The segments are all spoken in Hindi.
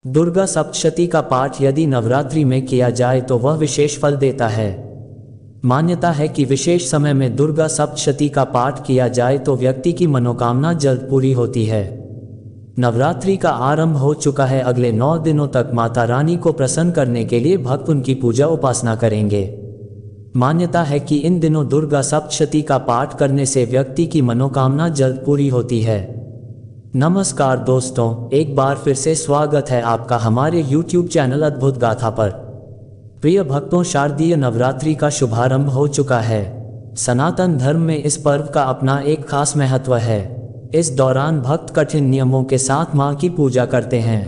दुर्गा सप्तशती का पाठ यदि नवरात्रि में किया जाए तो वह विशेष फल देता है। मान्यता है कि विशेष समय में दुर्गा सप्तशती का पाठ किया जाए तो व्यक्ति की मनोकामना जल्द पूरी होती है। नवरात्रि का आरंभ हो चुका है। अगले 9 दिनों तक माता रानी को प्रसन्न करने के लिए भक्त उनकी पूजा उपासना करेंगे। मान्यता है कि इन दिनों दुर्गा सप्तशती का पाठ करने से व्यक्ति की मनोकामना जल्द पूरी होती है। नमस्कार दोस्तों, एक बार फिर से स्वागत है आपका हमारे YouTube चैनल अद्भुत गाथा पर। प्रिय भक्तों, शारदीय नवरात्रि का शुभारंभ हो चुका है। सनातन धर्म में इस पर्व का अपना एक खास महत्व है। इस दौरान भक्त कठिन नियमों के साथ मां की पूजा करते हैं।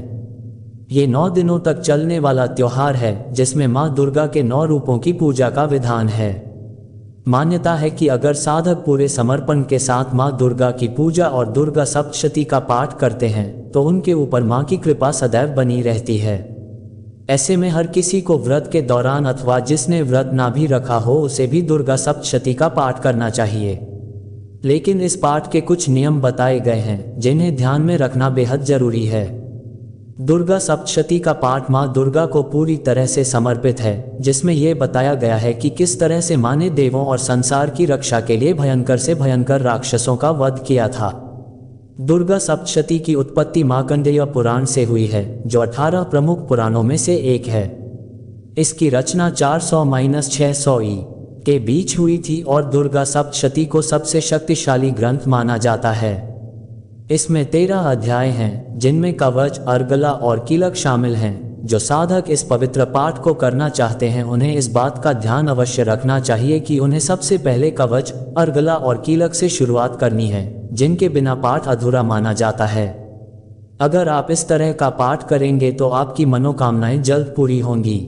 ये 9 दिनों तक चलने वाला त्योहार है जिसमें मां दुर्गा के 9 रूपों की पूजा का विधान है। मान्यता है कि अगर साधक पूरे समर्पण के साथ मां दुर्गा की पूजा और दुर्गा सप्तशती का पाठ करते हैं तो उनके ऊपर मां की कृपा सदैव बनी रहती है। ऐसे में हर किसी को व्रत के दौरान अथवा जिसने व्रत ना भी रखा हो उसे भी दुर्गा सप्तशती का पाठ करना चाहिए। लेकिन इस पाठ के कुछ नियम बताए गए हैं जिन्हें ध्यान में रखना बेहद जरूरी है। दुर्गा सप्तशती का पाठ मां दुर्गा को पूरी तरह से समर्पित है, जिसमें यह बताया गया है कि किस तरह से मां ने देवों और संसार की रक्षा के लिए भयंकर से भयंकर राक्षसों का वध किया था। दुर्गा सप्तशती की उत्पत्ति मार्कंडेय पुराण से हुई है, जो 18 प्रमुख पुराणों में से एक है। इसकी रचना 400-600 ई के बीच हुई थी और दुर्गा सप्तशती को सबसे शक्तिशाली ग्रंथ माना जाता है। इसमें 13 अध्याय हैं जिनमें कवच, अर्गला और कीलक शामिल हैं। जो साधक इस पवित्र पाठ को करना चाहते हैं उन्हें इस बात का ध्यान अवश्य रखना चाहिए कि उन्हें सबसे पहले कवच, अर्गला और कीलक से शुरुआत करनी है, जिनके बिना पाठ अधूरा माना जाता है। अगर आप इस तरह का पाठ करेंगे तो आपकी मनोकामनाएं जल्द पूरी होंगी।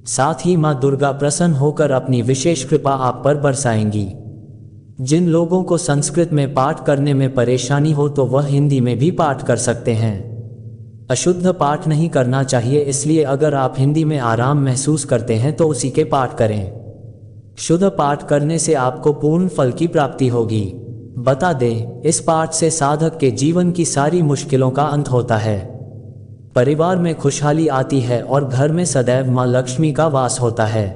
साथ ही मां दुर्गा प्रसन्न होकर अपनी विशेष कृपा आप पर बरसाएंगी। जिन लोगों को संस्कृत में पाठ करने में परेशानी हो तो वह हिंदी में भी पाठ कर सकते हैं। अशुद्ध पाठ नहीं करना चाहिए, इसलिए अगर आप हिंदी में आराम महसूस करते हैं तो उसी के पाठ करें। शुद्ध पाठ करने से आपको पूर्ण फल की प्राप्ति होगी। बता दें, इस पाठ से साधक के जीवन की सारी मुश्किलों का अंत होता है, परिवार में खुशहाली आती है और घर में सदैव मां लक्ष्मी का वास होता है।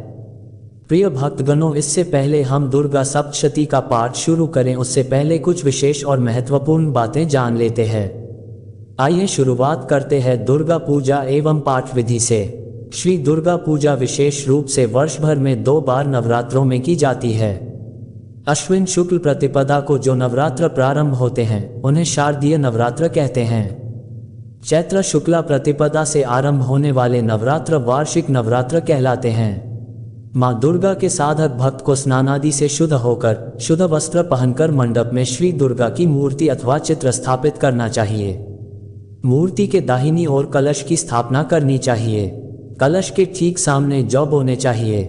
प्रिय भक्तगणों, इससे पहले हम दुर्गा सप्तशती का पाठ शुरू करें उससे पहले कुछ विशेष और महत्वपूर्ण बातें जान लेते हैं। आइए शुरुआत करते हैं दुर्गा पूजा एवं पाठ विधि से। श्री दुर्गा पूजा विशेष रूप से वर्ष भर में 2 बार नवरात्रों में की जाती है। अश्विन शुक्ल प्रतिपदा को जो नवरात्र प्रारंभ होते हैं उन्हें शारदीय नवरात्र कहते हैं। चैत्र शुक्ला प्रतिपदा से आरंभ होने वाले नवरात्र वार्षिक नवरात्र कहलाते हैं। मां दुर्गा के साधक भक्त को स्नानादि से शुद्ध होकर शुद्ध वस्त्र पहनकर मंडप में श्री दुर्गा की मूर्ति अथवा चित्र स्थापित करना चाहिए। मूर्ति के दाहिनी ओर कलश की स्थापना करनी चाहिए। कलश के ठीक सामने जौ बोने चाहिए।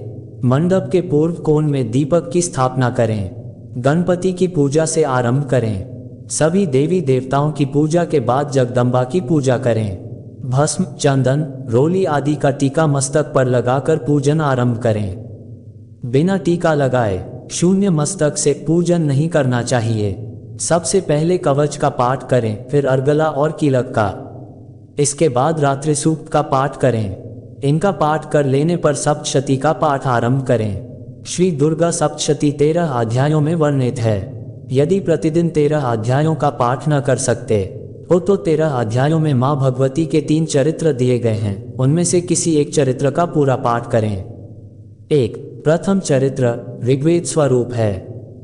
मंडप के पूर्व कोण में दीपक की स्थापना करें। गणपति की पूजा से आरंभ करें। सभी देवी देवताओं की पूजा के बाद जगदम्बा की पूजा करें। भस्म, चंदन, रोली आदि का टीका मस्तक पर लगाकर पूजन आरंभ करें। बिना टीका लगाए शून्य मस्तक से पूजन नहीं करना चाहिए। सबसे पहले कवच का पाठ करें, फिर अर्गला और कीलक का। इसके बाद रात्रि सूक्त का पाठ करें। इनका पाठ कर लेने पर सप्तशती का पाठ आरंभ करें। श्री दुर्गा सप्तशती 13 अध्यायों में वर्णित है। यदि प्रतिदिन 13 अध्यायों का पाठ न कर सकते हो तो 13 अध्यायों में मां भगवती के 3 चरित्र दिए गए हैं, उनमें से किसी एक चरित्र का पूरा पाठ करें। प्रथम चरित्र ऋग्वेद स्वरूप है।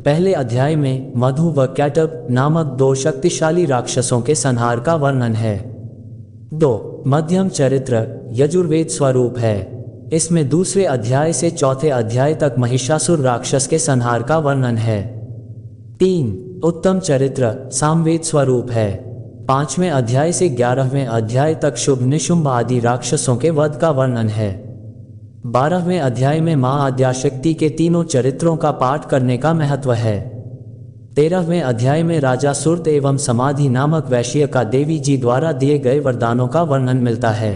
पहले अध्याय में मधु व कैटब नामक 2 शक्तिशाली राक्षसों के संहार का वर्णन है। 2 मध्यम चरित्र यजुर्वेद स्वरूप है। इसमें दूसरे अध्याय से चौथे अध्याय तक महिषासुर राक्षस के संहार का वर्णन है। 3 उत्तम चरित्र सामवेद स्वरूप है। 5वें अध्याय से 11वें अध्याय तक शुभ निशुंभ आदि राक्षसों के वध का वर्णन है। 12वें अध्याय में मां आद्याशक्ति के तीनों चरित्रों का पाठ करने का महत्व है। 13वें अध्याय में राजा सुरत एवं समाधि नामक वैश्य का देवी जी द्वारा दिए गए वरदानों का वर्णन मिलता है।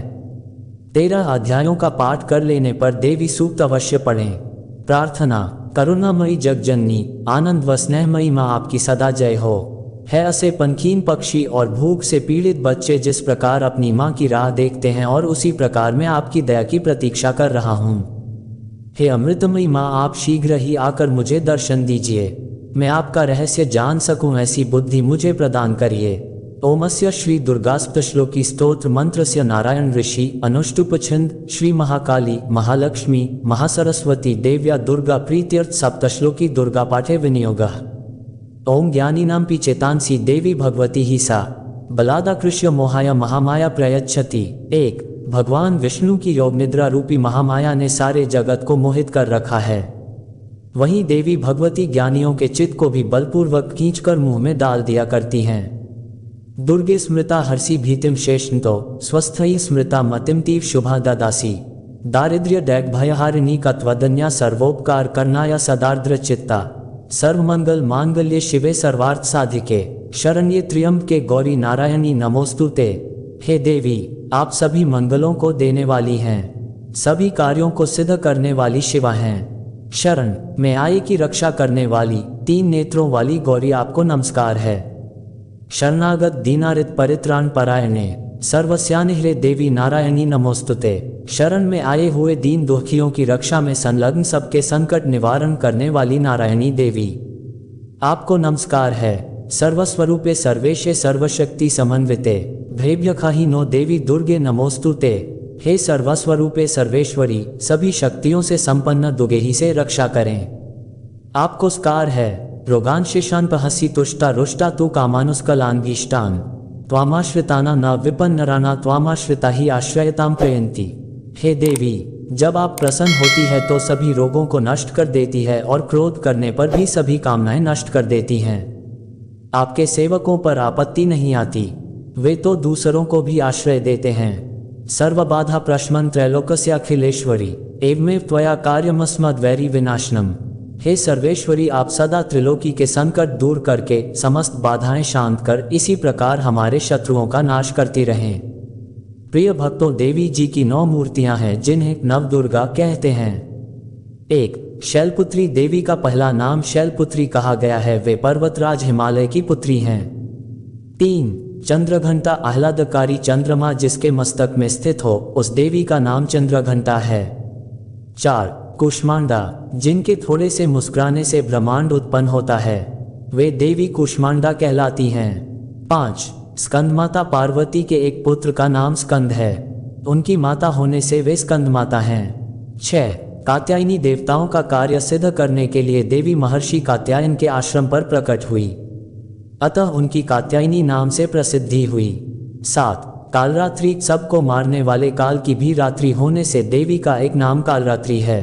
13 अध्यायों का पाठ कर लेने पर देवी सूक्त अवश्य पढ़ें। प्रार्थना, करुणामयी जगजननी, आनंद व स्नेहमयी मां आपकी सदा जय हो। है ऐसे पंखीन पक्षी और भूख से पीड़ित बच्चे जिस प्रकार अपनी माँ की राह देखते हैं, और उसी प्रकार मैं आपकी दया की प्रतीक्षा कर रहा हूँ। हे अमृतमयी माँ, आप शीघ्र ही आकर मुझे दर्शन दीजिए, मैं आपका रहस्य जान सकूं, ऐसी बुद्धि मुझे प्रदान करिए। ओमस्य श्री दुर्गाष्टश्लोकी स्तोत्र मंत्रस्य नारायण ऋषि अनुष्टुप छंद श्री महाकाली महालक्ष्मी महासरस्वती देव्या दुर्गा प्रीत्यर्थ सप्तश्लोकी दुर्गा पाठे विनियोगः। ओम ज्ञानीनां चेतांसी देवी भगवती ही सा बलादाकृष्य मोहाय महामाया प्रयच्छति। 1 भगवान विष्णु की योग निद्रा रूपी महामाया ने सारे जगत को मोहित कर रखा है, वहीं देवी भगवती ज्ञानियों के चित्त को भी बलपूर्वक खींचकर मुंह में डाल दिया करती हैं। दुर्गे स्मृता हर्षि भीतिम शेषंतो स्वस्थयी स्मृता मतिम तीव शुभा ददासी। दारिद्र्य दैग भयहारिणी कत्वदन्या सर्वोपकार करनाया सदार्द्र चित्ता। सर्वमंगल मांगल्य शिवे सर्वार्थ साधिके शरण्ये त्र्यंबके गौरी नारायणी नमोस्तुते। हे देवी, आप सभी मंगलों को देने वाली हैं, सभी कार्यों को सिद्ध करने वाली शिवा हैं। शरण में आए की रक्षा करने वाली 3 नेत्रों वाली गौरी आपको नमस्कार है। शरणागत दीनारित परित्राण परायणे सर्वस्यानिहरे देवी नारायणी नमोस्तुते। शरण में आए हुए दीन दुखियों की रक्षा में संलग्न सबके संकट निवारण करने वाली नारायणी देवी आपको नमस्कार है। सर्वस्वरूपे सर्वेशे सर्वशक्ति समन्विते भ्रेभ्यखाही नो देवी दुर्गे नमोस्तुते। हे सर्वस्वरूपे सर्वेश्वरी, सभी शक्तियों से संपन्न दुर्गे से रक्षा करें, आपको स्कार है। रोगांशिशान पहसी तुष्टा रुष्टा तु कामानुष्कलांगीष्टान त्वामाश्रिताना न विपन्नराना त्वामाश्रिता ही आश्रयताम प्रयंती। हे देवी, जब आप प्रसन्न होती है तो सभी रोगों को नष्ट कर देती है और क्रोध करने पर भी सभी कामनाएं नष्ट कर देती हैं। आपके सेवकों पर आपत्ति नहीं आती, वे तो दूसरों को भी आश्रय देते हैं। सर्वबाधा प्रशमन त्रैलोकस्य अखिलेश्वरी एवमेव त्वया कार्यमस्मद् वैरी विनाशनम। हे सर्वेश्वरी, आप सदा त्रिलोकी के संकट दूर करके समस्त बाधाएं शांत कर इसी प्रकार हमारे शत्रुओं का नाश करती रहें। प्रिय भक्तों, देवी जी की 9 मूर्तियां हैं जिन्हें नवदुर्गा कहते हैं। 1 शैलपुत्री देवी का पहला नाम शैलपुत्री कहा गया है, वे पर्वतराज हिमालय की पुत्री हैं। 3 चंद्रघंटा आह्लादकारी चंद्रमा जिसके मस्तक में स्थित हो उस देवी का नाम चंद्रघंटा है। 4 कुष्मांडा, जिनके थोड़े से मुस्कुराने से ब्रह्मांड उत्पन्न होता है, वे देवी कुष्मांडा कहलाती हैं। 5 स्कंद माता पार्वती के एक पुत्र का नाम स्कंद है, उनकी माता होने से वे स्कंद माता हैं। 6 कात्यायनी देवताओं का कार्य सिद्ध करने के लिए देवी महर्षि कात्यायन के आश्रम पर प्रकट हुई, अतः उनकी कात्यायनी नाम से प्रसिद्धि हुई। 7 कालरात्रि, सबको मारने वाले काल की भी रात्रि होने से देवी का एक नाम कालरात्रि है।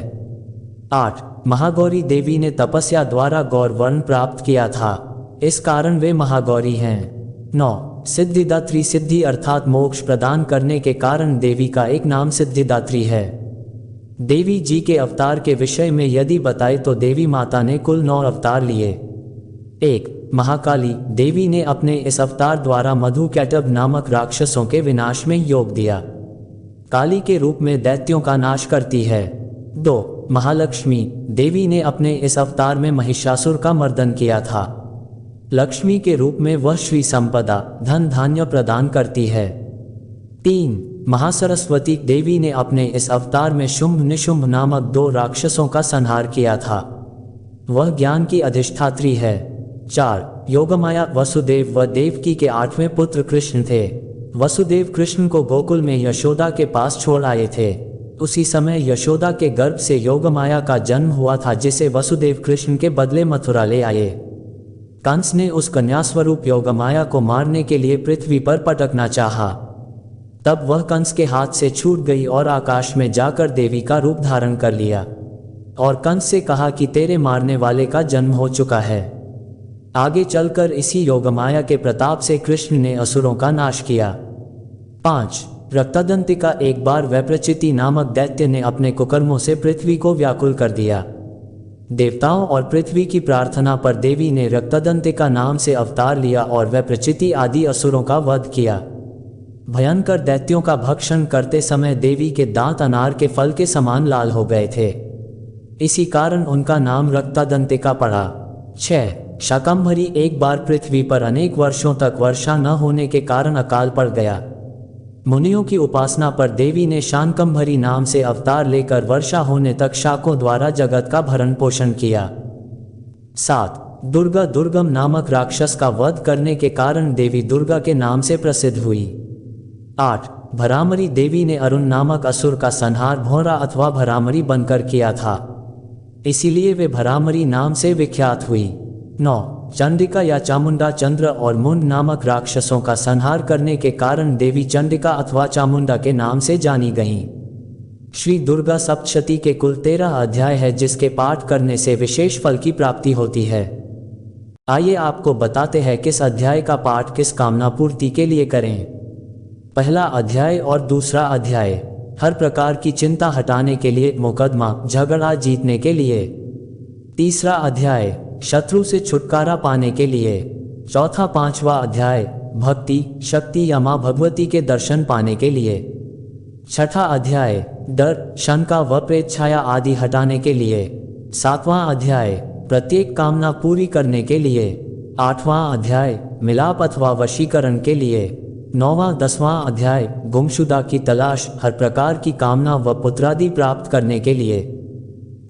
8 महागौरी देवी ने तपस्या द्वारा गौर वर्ण प्राप्त किया था, इस कारण वे महागौरी हैं। 9 सिद्धिदात्री, सिद्धि अर्थात मोक्ष प्रदान करने के कारण देवी का एक नाम सिद्धिदात्री है। देवी जी के अवतार के विषय में यदि बताए तो देवी माता ने कुल 9 अवतार लिए। 1 महाकाली, देवी ने अपने इस अवतार द्वारा मधुकैटभ नामक राक्षसों के विनाश में योग दिया, काली के रूप में दैत्यों का नाश करती है। 2 महालक्ष्मी, देवी ने अपने इस अवतार में महिषासुर का मर्दन किया था, लक्ष्मी के रूप में वह श्री संपदा धन धान्य प्रदान करती है। 3 महासरस्वती, देवी ने अपने इस अवतार में शुंभ निशुंभ नामक 2 राक्षसों का संहार किया था, वह ज्ञान की अधिष्ठात्री है। 4 योगमाया, वसुदेव व देवकी के 8वें पुत्र कृष्ण थे। वसुदेव कृष्ण को गोकुल में यशोदा के पास छोड़ आए थे, उसी समय यशोदा के गर्भ से योगमाया का जन्म हुआ था, जिसे वसुदेव कृष्ण के बदले मथुरा ले आए। कंस ने उस कन्या स्वरूप योगमाया को मारने के लिए पृथ्वी पर पटकना चाहा, तब वह कंस के हाथ से छूट गई और आकाश में जाकर देवी का रूप धारण कर लिया और कंस से कहा कि तेरे मारने वाले का जन्म हो चुका है। आगे चलकर इसी योगमाया के प्रताप से कृष्ण ने असुरों का नाश किया। 5 रक्तदंतिका, एक बार वैप्रचिति नामक दैत्य ने अपने कुकर्मों से पृथ्वी को व्याकुल कर दिया। देवताओं और पृथ्वी की प्रार्थना पर देवी ने रक्तदंतिका नाम से अवतार लिया और वैप्रचिति आदि असुरों का वध किया। भयंकर दैत्यों का भक्षण करते समय देवी के दांत अनार के फल के समान लाल हो गए थे, इसी कारण उनका नाम रक्तदंतिका पड़ा। 6 शाकंभरी एक बार पृथ्वी पर अनेक वर्षों तक वर्षा न होने के कारण अकाल पड़ गया। मुनियों की उपासना पर देवी ने शाकंभरी नाम से अवतार लेकर वर्षा होने तक शाकों द्वारा जगत का भरण पोषण किया। 7. दुर्गा दुर्गम नामक राक्षस का वध करने के कारण देवी दुर्गा के नाम से प्रसिद्ध हुई। 8. भरामरी देवी ने अरुण नामक असुर का संहार भौरा अथवा भरामरी बनकर किया था, इसीलिए वे भरामरी नाम से विख्यात हुई। 9. चंडिका या चामुंडा चंद्र और मुंड नामक राक्षसों का संहार करने के कारण देवी चंडिका अथवा चामुंडा के नाम से जानी गईं। श्री दुर्गा सप्तशती के कुल 13 अध्याय है, जिसके पाठ करने से विशेष फल की प्राप्ति होती है। आइए आपको बताते हैं किस अध्याय का पाठ किस कामना पूर्ति के लिए करें। पहला अध्याय और दूसरा अध्याय हर प्रकार की चिंता हटाने के लिए, मुकदमा झगड़ा जीतने के लिए। तीसरा अध्याय शत्रु से छुटकारा पाने के लिए। चौथा 5वां अध्याय भक्ति शक्ति या मां भगवती के दर्शन पाने के लिए। छठा अध्याय डर शंका व प्रेत छाया आदि हटाने के लिए। 7वां अध्याय प्रत्येक कामना पूरी करने के लिए। 8वां अध्याय मिलाप अथवा वशीकरण के लिए। 9वां 10वां अध्याय गुमशुदा की तलाश हर प्रकार की कामना व पुत्रादि प्राप्त करने के लिए।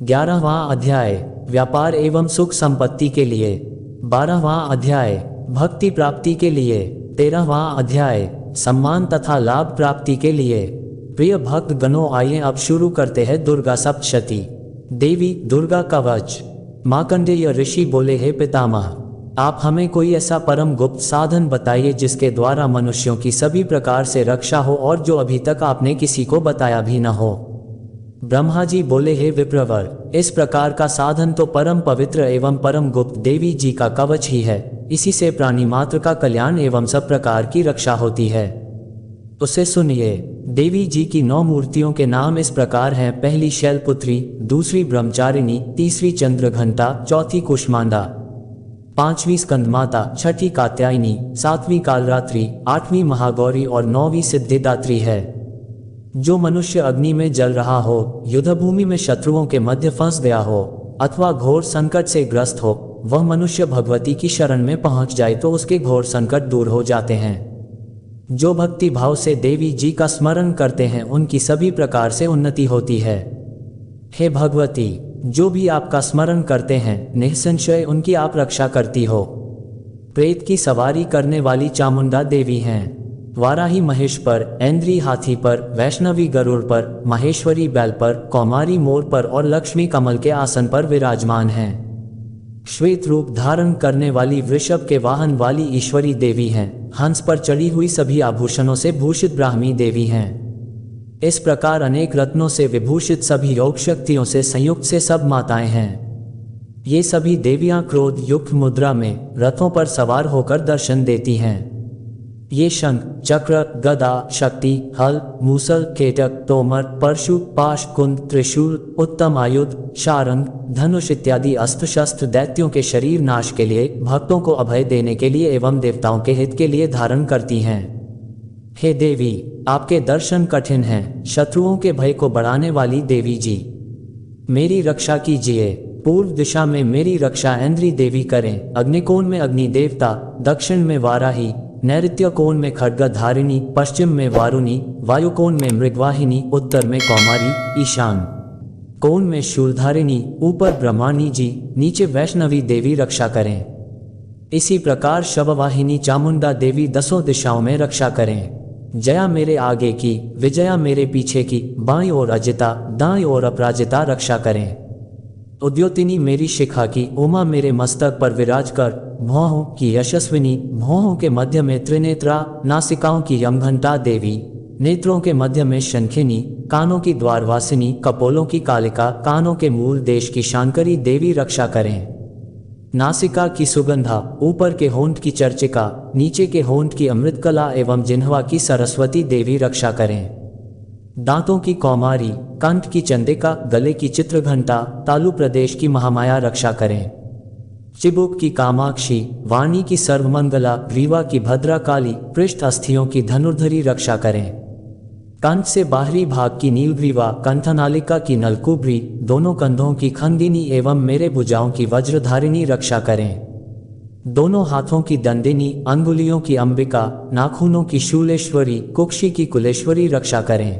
11वां अध्याय व्यापार एवं सुख संपत्ति के लिए। 12वां अध्याय भक्ति प्राप्ति के लिए। 13वां अध्याय सम्मान तथा लाभ प्राप्ति के लिए। प्रिय भक्त गणों, आइए अब शुरू करते हैं दुर्गा सप्तशती। देवी दुर्गा का कवच। मार्कंडेय ऋषि बोले, हे पितामह, आप हमें कोई ऐसा परम गुप्त साधन बताइए जिसके द्वारा मनुष्यों की सभी प्रकार से रक्षा हो और जो अभी तक आपने किसी को बताया भी न हो। ब्रह्मा जी बोले, हे विप्रवर, इस प्रकार का साधन तो परम पवित्र एवं परम गुप्त देवी जी का कवच ही है। इसी से प्राणी मात्र का कल्याण एवं सब प्रकार की रक्षा होती है। उसे सुनिए। देवी जी की 9 मूर्तियों के नाम इस प्रकार हैं। पहली शैलपुत्री, दूसरी ब्रह्मचारिणी, तीसरी चंद्रघंटा, चौथी कुष्मांडा, 5वीं स्कंदमाता, 6ठी कात्यायनी, 7वीं कालरात्रि, 8वीं महागौरी और 9वीं सिद्धिदात्री है। जो मनुष्य अग्नि में जल रहा हो, युद्धभूमि में शत्रुओं के मध्य फंस गया हो अथवा घोर संकट से ग्रस्त हो, वह मनुष्य भगवती की शरण में पहुंच जाए तो उसके घोर संकट दूर हो जाते हैं। जो भक्ति भाव से देवी जी का स्मरण करते हैं उनकी सभी प्रकार से उन्नति होती है। हे भगवती, जो भी आपका स्मरण करते हैं निसंशय उनकी आप रक्षा करती हो। प्रेत की सवारी करने वाली चामुंडा देवी हैं। वाराही महेश पर, ऐन्द्री हाथी पर, वैष्णवी गरुड़ पर, माहेश्वरी बैल पर, कौमारी मोर पर और लक्ष्मी कमल के आसन पर विराजमान हैं। श्वेत रूप धारण करने वाली वृषभ के वाहन वाली ईश्वरी देवी हैं। हंस पर चढ़ी हुई सभी आभूषणों से भूषित ब्राह्मी देवी हैं। इस प्रकार अनेक रत्नों से विभूषित सभी योग शक्तियों से संयुक्त से सब माताएं हैं। ये सभी देवियां क्रोध युक्त मुद्रा में रथों पर सवार होकर दर्शन देती हैं। ये शंख चक्र गदा शक्ति हल मूसल केटक तोमर परशु पाश कुंद त्रिशूल उत्तम आयुध शारंग धनुष इत्यादि अस्त्र शस्त्र दैत्यों के शरीर नाश के लिए, भक्तों को अभय देने के लिए एवं देवताओं के हित के लिए धारण करती हैं। हे देवी, आपके दर्शन कठिन हैं। शत्रुओं के भय को बढ़ाने वाली देवी जी, मेरी रक्षा कीजिए। पूर्व दिशा में मेरी रक्षा ऐन्द्री देवी करें। अग्निकोण में अग्नि देवता, दक्षिण में वाराही, नैऋत्य कोण में खड्गधारिणी, पश्चिम में वारुणी, वायुकोण में मृगवाहिनी, उत्तर में कौमारी, ईशान कोण में शूलधारिणी, ऊपर ब्रह्माणी जी, नीचे वैष्णवी देवी रक्षा करें। इसी प्रकार शववाहिनी चामुंडा देवी 10 दिशाओं में रक्षा करें। जया मेरे आगे की, विजया मेरे पीछे की, बाईं ओर अजिता, दाईं ओर अपराजिता रक्षा करें। उद्योतिनी मेरी शिखा की, उमा मेरे मस्तक पर विराज कर, भौहों की यशस्विनी, भौहों के मध्य में त्रिनेत्रा, नासिकाओं की यमघंटा देवी, नेत्रों के मध्य में शंखिनी, कानों की द्वारवासिनी, कपोलों की कालिका, कानों के मूल देश की शांकरी देवी रक्षा करें। नासिका की सुगंधा, ऊपर के होंठ की चर्चिका, नीचे के होंठ की अमृतकला एवं जिह्वा की सरस्वती देवी रक्षा करें। दांतों की कौमारी, कंठ की चंडिका, गले की चित्रघंटा, तालु प्रदेश की महामाया रक्षा करें। चिबुक की कामाक्षी, वाणी की सर्वमंगला, ग्रीवा की भद्राकाली, पृष्ठ अस्थियों की धनुर्धरी रक्षा करें। कंठ से बाहरी भाग की नीलग्रीवा, कंठनालिका की नलकुबरी, दोनों कंधों की खंदिनी एवं मेरे भुजाओं की वज्रधारिणी रक्षा करें। दोनों हाथों की दंडिनी, अंगुलियों की अंबिका, नाखूनों की शूलेश्वरी, कुक्षी की कुलेश्वरी रक्षा करें।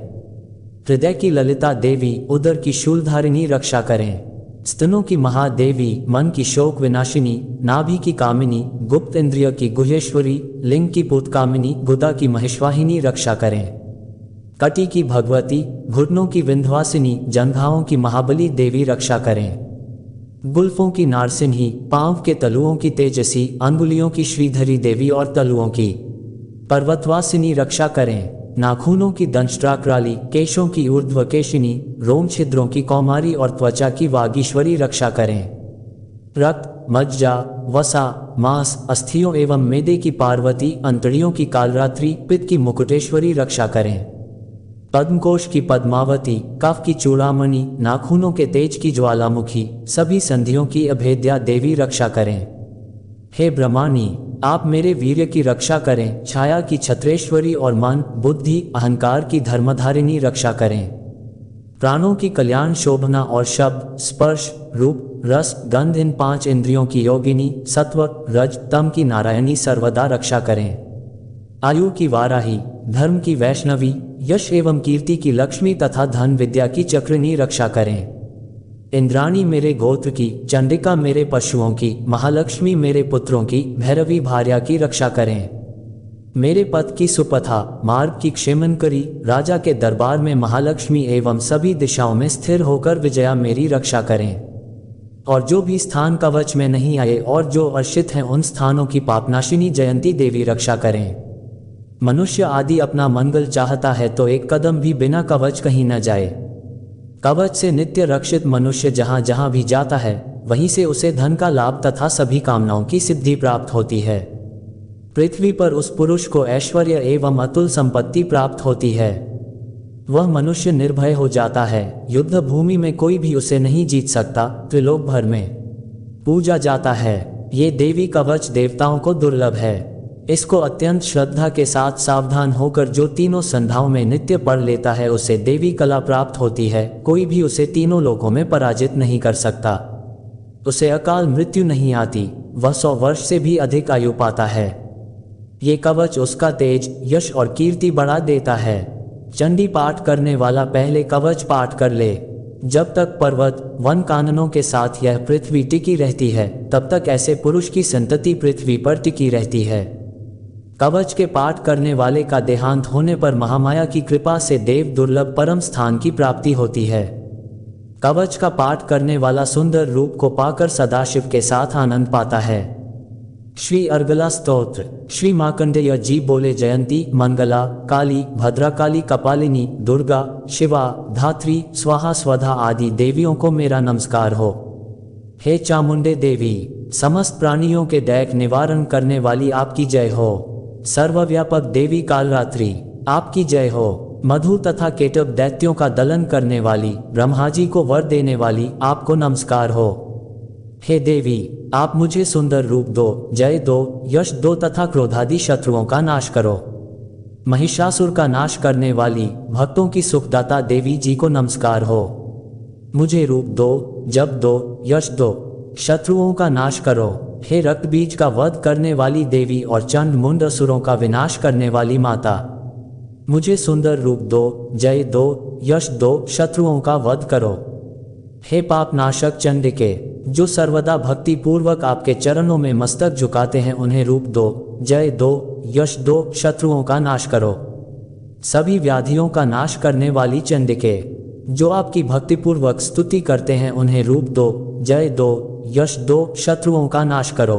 हृदय की ललिता देवी, उदर की शूलधारिणी रक्षा करें। स्तनों की महादेवी, मन की शोक विनाशिनी, नाभि की कामिनी, गुप्त इंद्रिय की गुहेश्वरी, लिंग की पुतकामिनी, गुदा की महेश्वाहिनी रक्षा करें। कटी की भगवती, घुटनों की विंध्यवासिनी, जंघाओं की महाबली देवी रक्षा करें। गुल्फों की नारसिंही, पांव के तलुओं की तेजसी, अंगुलियों की श्रीधरी देवी और तलुओं की पर्वतवासिनी रक्षा करें। नाखूनों की दंष्ट्राक्राली, केशों की ऊर्ध्वकेशिनी, रोम छिद्रों की कौमारी और त्वचा की वागीश्वरी रक्षा करें। रक्त, मज्जा, वसा, मांस, अस्थियों एवं मेदे की पार्वती, अंतड़ियों की कालरात्रि, पित्त की मुकुटेश्वरी रक्षा करें। पद्मकोश की पद्मावती, कफ की चूड़ामणि, नाखूनों के तेज की ज्वालामुखी, सभी संधियों की अभेद्या देवी रक्षा करें। हे ब्रह्माणी, आप मेरे वीर्य की रक्षा करें। छाया की छत्रेश्वरी और मन, बुद्धि, अहंकार की धर्मधारिणी रक्षा करें। प्राणों की कल्याण शोभना और शब्द, स्पर्श, रूप, रस, गंध, इन 5 इंद्रियों की योगिनी, सत्व, रज, तम की नारायणी सर्वदा रक्षा करें। आयु की वाराही, धर्म की वैष्णवी, यश एवं कीर्ति की लक्ष्मी तथा धन विद्या की चक्रिणी रक्षा करें। इंद्राणी मेरे गोत्र की, चंडिका मेरे पशुओं की, महालक्ष्मी मेरे पुत्रों की, भैरवी भार्या की रक्षा करें। मेरे पथ की सुपथा, मार्ग की क्षेमनकरी, राजा के दरबार में महालक्ष्मी एवं सभी दिशाओं में स्थिर होकर विजया मेरी रक्षा करें। और जो भी स्थान कवच में नहीं आए और जो अर्षित हैं उन स्थानों की पापनाशिनी जयंती देवी रक्षा करें। मनुष्य आदि अपना मंगल चाहता है तो एक कदम भी बिना कवच कहीं न जाए। कवच से नित्य रक्षित मनुष्य जहाँ जहाँ भी जाता है वहीं से उसे धन का लाभ तथा सभी कामनाओं की सिद्धि प्राप्त होती है। पृथ्वी पर उस पुरुष को ऐश्वर्य एवं अतुल संपत्ति प्राप्त होती है। वह मनुष्य निर्भय हो जाता है। युद्ध भूमि में कोई भी उसे नहीं जीत सकता। त्रिलोक भर में पूजा जाता है। ये देवी कवच देवताओं को दुर्लभ है। इसको अत्यंत श्रद्धा के साथ सावधान होकर जो तीनों संध्याओं में नित्य पढ़ लेता है उसे देवी कला प्राप्त होती है। कोई भी उसे तीनों लोकों में पराजित नहीं कर सकता। उसे अकाल मृत्यु नहीं आती। वह 100 वर्ष से भी अधिक आयु पाता है। ये कवच उसका तेज, यश और कीर्ति बढ़ा देता है। चंडी पाठ करने वाला पहले कवच पाठ कर ले। जब तक पर्वत, वन, काननों के साथ यह पृथ्वी टिकी रहती है तब तक ऐसे पुरुष की संतति पृथ्वी पर टिकी रहती है। कवच के पाठ करने वाले का देहांत होने पर महामाया की कृपा से देव दुर्लभ परम स्थान की प्राप्ति होती है। कवच का पाठ करने वाला सुंदर रूप को पाकर सदाशिव के साथ आनंद पाता है। श्री अर्गला स्तोत्र। श्री मार्कंडेय जी बोले, जयंती, मंगला, काली, भद्रकाली, कपालिनी, दुर्गा, शिवा, धात्री, स्वाहा, स्वधा आदि देवियों को मेरा नमस्कार हो। हे चामुंडे देवी, समस्त प्राणियों के दैक निवारण करने वाली आपकी जय हो। सर्वव्यापक देवी कालरात्रि, आपकी जय हो। मधु तथा केटव दैत्यों का दलन करने वाली, ब्रह्मा जी को वर देने वाली, आपको नमस्कार हो। हे देवी, आप मुझे सुंदर रूप दो, जय दो, यश दो तथा क्रोधादि शत्रुओं का नाश करो। महिषासुर का नाश करने वाली, भक्तों की सुखदाता देवी जी को नमस्कार हो। मुझे रूप दो, जप दो, यश दो, शत्रुओं का नाश करो। हे रक्त बीज का वध करने वाली देवी और चंड मुंड असुरों का विनाश करने वाली माता, मुझे सुंदर रूप दो, जय दो, यश दो, शत्रुओं का वध करो। हे पाप नाशक चंडिके, जो सर्वदा भक्ति पूर्वक आपके चरणों में मस्तक झुकाते हैं उन्हें रूप दो, जय दो, यश दो, शत्रुओं का नाश करो। सभी व्याधियों का नाश करने वाली चंडिके, जो आपकी भक्तिपूर्वक स्तुति करते हैं उन्हें रूप दो, जय दो, यश दो, शत्रुओं का नाश करो।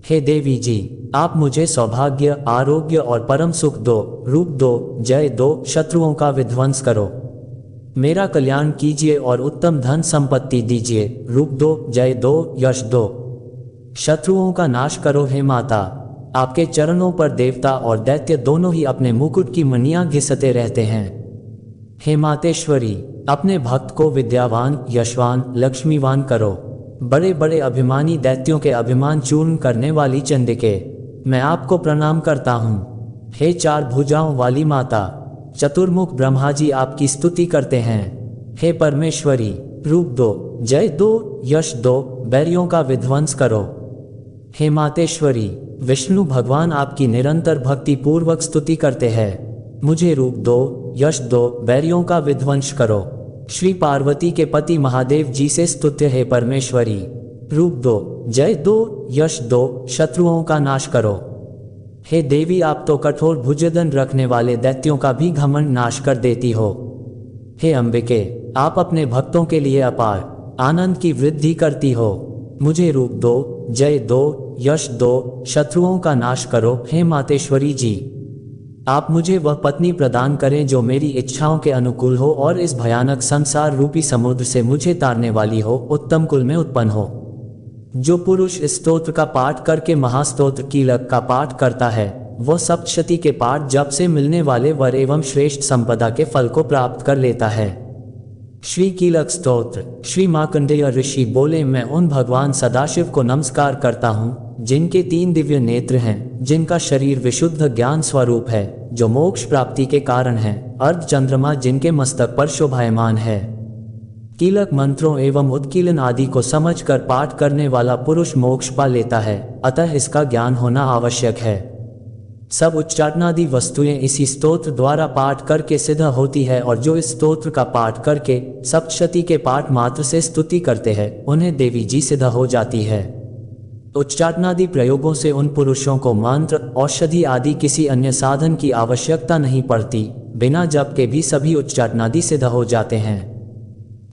हे देवी जी, आप मुझे सौभाग्य, आरोग्य और परम सुख दो, रूप दो, जय दो, शत्रुओं का विध्वंस करो। मेरा कल्याण कीजिए और उत्तम धन संपत्ति दीजिए, रूप दो, जय दो, यश दो, शत्रुओं का नाश करो। हे माता, आपके चरणों पर देवता और दैत्य दोनों ही अपने मुकुट की मणियां घिसते रहते हैं। हे मातेश्वरी, अपने भक्त को विद्यावान, यशवान, लक्ष्मीवान करो। बड़े बड़े अभिमानी दैत्यों के अभिमान चूर्ण करने वाली चंडिके, मैं आपको प्रणाम करता हूँ। हे 4 भुजाओं वाली माता, चतुर्मुख ब्रह्मा जी आपकी स्तुति करते हैं। हे परमेश्वरी, रूप दो, जय दो, यश दो, बैरियों का विध्वंस करो। हे मातेश्वरी, विष्णु भगवान आपकी निरंतर भक्ति पूर्वक स्तुति करते हैं। मुझे रूप दो, यश दो, बैरियों का विध्वंस करो। श्री पार्वती के पति महादेव जी से स्तुत्य है परमेश्वरी, रूप दो, जय दो, यश दो, शत्रुओं का नाश करो। हे देवी, आप तो कठोर भुजदंड रखने वाले दैत्यों का भी घमंड नाश कर देती हो। हे अंबिके, आप अपने भक्तों के लिए अपार आनंद की वृद्धि करती हो। मुझे रूप दो, जय दो, यश दो, शत्रुओं का नाश करो। हे मातेश्वरी जी, आप मुझे वह पत्नी प्रदान करें जो मेरी इच्छाओं के अनुकूल हो और इस भयानक संसार रूपी समुद्र से मुझे तारने वाली हो, उत्तम कुल में उत्पन्न हो। जो पुरुष इस स्तोत्र का पाठ करके महास्तोत्र कीलक का पाठ करता है, वह सप्तशती के पाठ जप से मिलने वाले वर एवं श्रेष्ठ संपदा के फल को प्राप्त कर लेता है। श्री कीलक स्तोत्र। श्री मार्कंडेय ऋषि बोले, मैं उन भगवान सदाशिव को नमस्कार करता हूँ जिनके 3 दिव्य नेत्र हैं, जिनका शरीर विशुद्ध ज्ञान स्वरूप है, जो मोक्ष प्राप्ति के कारण है, अर्ध चंद्रमा जिनके मस्तक पर शोभायमान है। कीलक मंत्रों एवं उत्कीलन आदि को समझकर पाठ करने वाला पुरुष मोक्ष पा लेता है, अतः इसका ज्ञान होना आवश्यक है। सब उच्चाटनादि वस्तुएं इसी स्तोत्र द्वारा पाठ करके सिद्ध होती है, और जो इस स्तोत्र का पाठ करके सप्तशती के पाठ मात्र से स्तुति करते हैं, उन्हें देवी जी सिद्ध हो जाती है। उच्चाटनादि प्रयोगों से उन पुरुषों को मंत्र, औषधि आदि किसी अन्य साधन की आवश्यकता नहीं पड़ती, बिना जप के भी सभी उच्चाटनादि सिद्ध हो जाते हैं।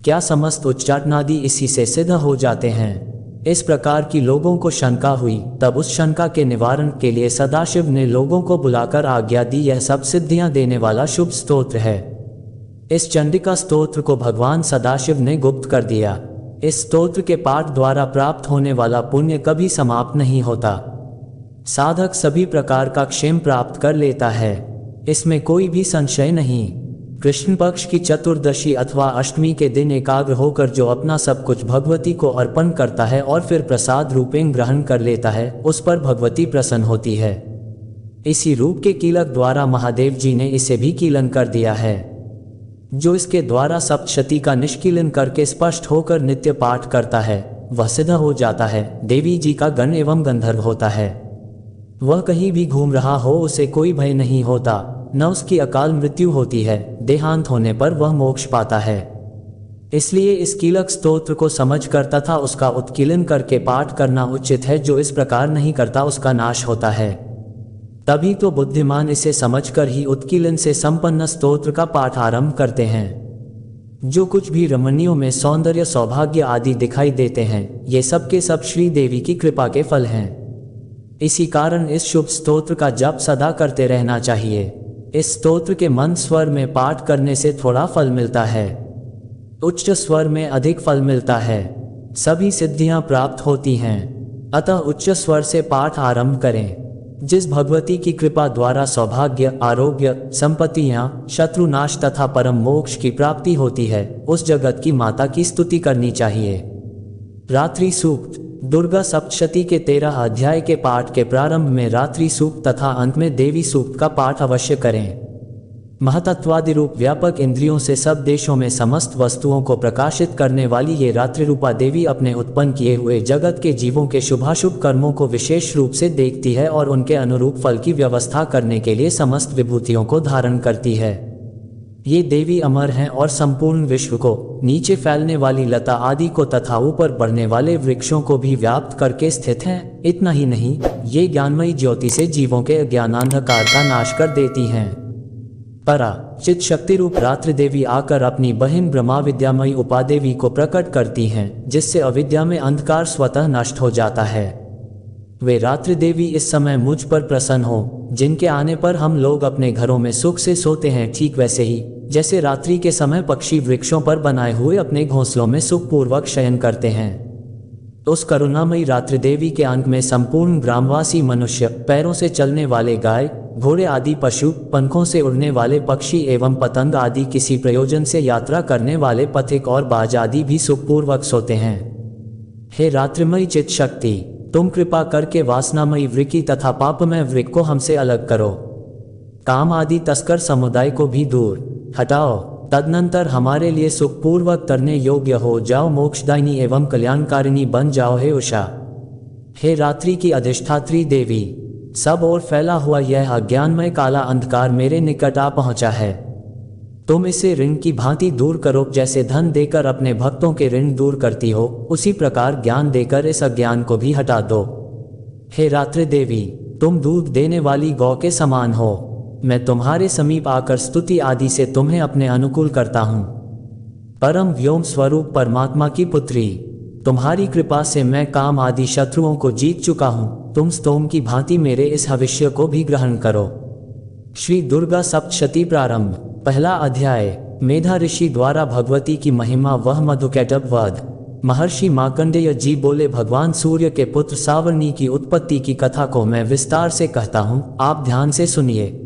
क्या समस्त उच्चाटनादि इसी से सिद्ध हो जाते हैं? इस प्रकार की लोगों को शंका हुई, तब उस शंका के निवारण के लिए सदाशिव ने लोगों को बुलाकर आज्ञा दी, यह सब सिद्धियां देने वाला शुभ स्तोत्र है। इस चंडिका स्तोत्र को भगवान सदाशिव ने गुप्त कर दिया। इस स्तोत्र के पाठ द्वारा प्राप्त होने वाला पुण्य कभी समाप्त नहीं होता। साधक सभी प्रकार का क्षेम प्राप्त कर लेता है, इसमें कोई भी संशय नहीं। कृष्ण पक्ष की चतुर्दशी अथवा अष्टमी के दिन एकाग्र होकर जो अपना सब कुछ भगवती को अर्पण करता है और फिर प्रसाद रूपेण ग्रहण कर लेता है, उस पर भगवती प्रसन्न होती है। इसी रूप के कीलक द्वारा महादेव जी ने इसे भी कीलन कर दिया है। जो इसके द्वारा सप्तशती का निष्कीलन करके स्पष्ट होकर नित्य पाठ करता है, वह सिद्ध हो जाता है, देवी जी का गण एवं गंधर्व होता है। वह कहीं भी घूम रहा हो, उसे कोई भय नहीं होता, न उसकी अकाल मृत्यु होती है, देहांत होने पर वह मोक्ष पाता है। इसलिए इस कीलक स्तोत्र को समझकर तथा उसका उत्कीलन करके पाठ करना उचित है। जो इस प्रकार नहीं करता उसका नाश होता है। तभी तो बुद्धिमान इसे समझकर ही उत्कीलन से संपन्न स्तोत्र का पाठ आरंभ करते हैं। जो कुछ भी रमणियों में सौंदर्य, सौभाग्य आदि दिखाई देते हैं, ये सब के सब श्री देवी की कृपा के फल हैं। इसी कारण इस शुभ स्तोत्र का जप सदा करते रहना चाहिए। इस स्तोत्र के मंद स्वर में पाठ करने से थोड़ा फल मिलता है, उच्च स्वर में अधिक फल मिलता है, सभी सिद्धियां प्राप्त होती हैं। अतः उच्च स्वर से पाठ आरंभ करें। जिस भगवती की कृपा द्वारा सौभाग्य, आरोग्य, संपत्तियां, शत्रुनाश तथा परम मोक्ष की प्राप्ति होती है, उस जगत की माता की स्तुति करनी चाहिए। रात्रि सूक्त। दुर्गा सप्तशती के 13 अध्याय के पाठ के प्रारंभ में रात्रि सूक्त तथा अंत में देवी सूक्त का पाठ अवश्य करें। महतत्वादि रूप व्यापक इंद्रियों से सब देशों में समस्त वस्तुओं को प्रकाशित करने वाली ये रात्रि रूपा देवी अपने उत्पन्न किए हुए जगत के जीवों के शुभाशुभ कर्मों को विशेष रूप से देखती है और उनके अनुरूप फल की व्यवस्था करने के लिए समस्त विभूतियों को धारण करती है। ये देवी अमर हैं और संपूर्ण विश्व को, नीचे फैलने वाली लता आदि को तथा ऊपर बढ़ने वाले वृक्षों को भी व्याप्त करके स्थित हैं। इतना ही नहीं, ये ज्ञानमयी ज्योति से जीवों के अज्ञानांधकार का नाश कर देती हैं। परा चित शक्ति रूप रात्रि देवी आकर अपनी बहिन ब्रह्मा विद्यामयी उपादेवी को प्रकट करती हैं, जिससे अविद्या में अंधकार स्वतः नष्ट हो जाता है। वे रात्रि देवी इस समय मुझ पर प्रसन्न हो, जिनके आने पर हम लोग अपने घरों में सुख से सोते हैं, ठीक वैसे ही जैसे रात्रि के समय पक्षी वृक्षों पर बनाए हुए अपने घोंसलों में सुखपूर्वक शयन करते हैं। उस करुणामयी रात्रि देवी के अंग में संपूर्ण ग्रामवासी मनुष्य, पैरों से चलने वाले गाय, घोड़े आदि पशु, पंखों से उड़ने वाले पक्षी एवं पतंग आदि किसी प्रयोजन से यात्रा करने वाले पथिक और बाज आदि भी सुखपूर्वक सोते हैं। हे रात्रिमयी चित शक्ति, तुम कृपा करके वासनामयी वृक्की तथा पापमय वृक्क को हमसे अलग करो। काम आदि तस्कर समुदाय को भी दूर हटाओ, तदनंतर हमारे लिए सुखपूर्वक तरने योग्य हो जाओ, मोक्षदायिनी एवं कल्याणकारिणी बन जाओ। हे उषा, हे रात्रि की अधिष्ठात्री देवी, सब ओर फैला हुआ यह अज्ञानमय काला अंधकार मेरे निकट आ पहुंचा है। तुम इसे ऋण की भांति दूर करो, जैसे धन देकर अपने भक्तों के ऋण दूर करती हो, उसी प्रकार ज्ञान देकर इस अज्ञान को भी हटा दो। हे रात्रि देवी, तुम दूध देने वाली गौ के समान हो। मैं तुम्हारे समीप आकर स्तुति आदि से तुम्हें अपने अनुकूल करता हूँ। परम व्योम स्वरूप परमात्मा की पुत्री, तुम्हारी कृपा से मैं काम आदि शत्रुओं को जीत चुका हूँ। तुम स्तोम की भांति मेरे इस हविष्य को भी ग्रहण करो। श्री दुर्गा सप्तशती प्रारंभ। पहला अध्याय। मेधा ऋषि द्वारा भगवती की महिमा वह मधुकैटभ वध। महर्षि मार्कंडेय जी बोले, भगवान सूर्य के पुत्र सावर्णी की उत्पत्ति की कथा को मैं विस्तार से कहता हूँ, आप ध्यान से सुनिए।